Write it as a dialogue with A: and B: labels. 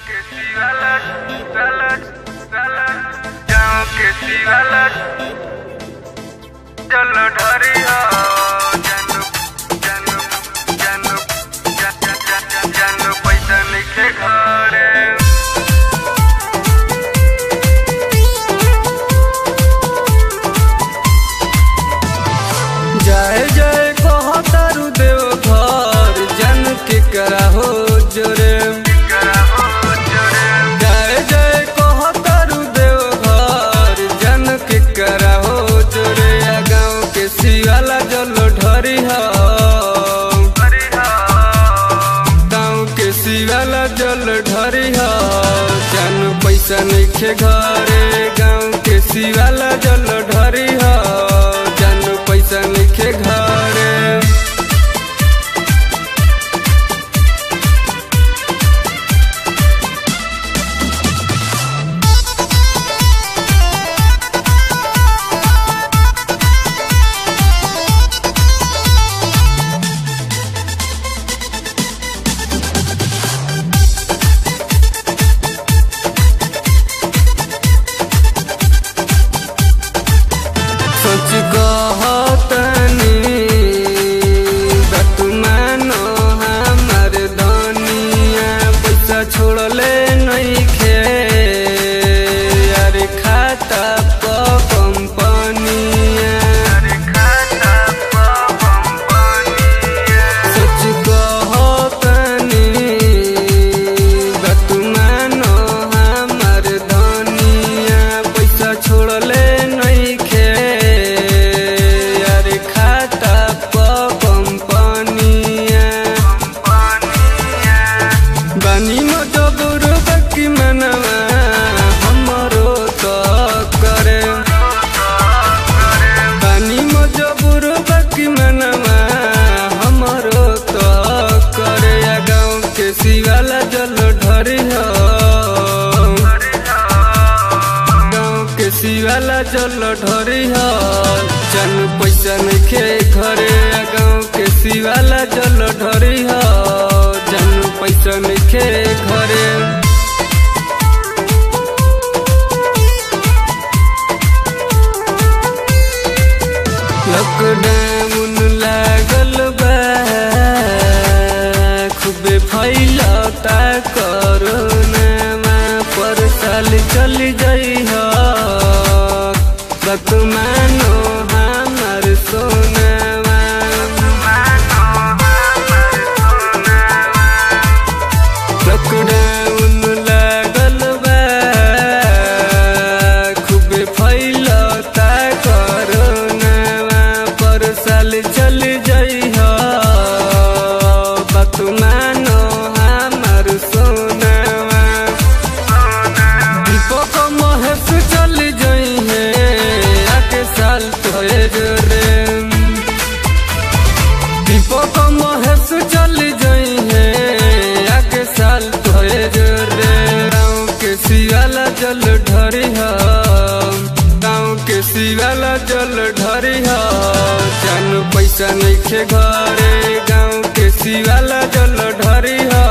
A: के शिवाला गाँव के शिवाला चलो ढरिया जानू पैसा नइखे घरे।
B: जय जय कहतारू देव घर जन के करा हो जोरे। जय जय कहतारू देव घर जन के करा हो जोरे। गाँव के शिवाला जल ढरिया गाँव के शिवाला जल ढरिया जन पैसा नइखे घरे। गाँव के शिवाला जल ढरिया पैसा नइखे घरे। सोच कहतनी बत मानो हमार दुनिया पैसा छोड़ले नइखे अरे खाता प कंपनिया। सोच कहतनी बत मानो हमार दुनिया पैसा छोड़ले नइखे बानी मजबूर बाकी मनवा हमरो तो करे। बानी मजबूर बाकी मनवा हमरो तो करे। गाँव के शिवाला जल ढरिया गाँव के शिवाला जल ढरिया जन पैसा नइखे घरे। गाँव के शिवाला जल ढरिया जन पैसा नइखे घरे। लॉकडाउन लागल बा खूबे फैलता कोरोना पर साल चल जइहा बात मानो हमार सोना। लॉकडाउन लागल बा खूबे फैलता कोरोना पर साल चल जइहा बात मानो हमार सोना। दीपक महेश चल जइहे आके साल तोरे रे। दीपक महेश चल जइहे आके साल तोरे रे। गाँव के शिवाला जल ढरिया गाँव के शिवाला जल ढरिया जन पैसा नइखे घरे। गाँव के शिवाला जल ढरिया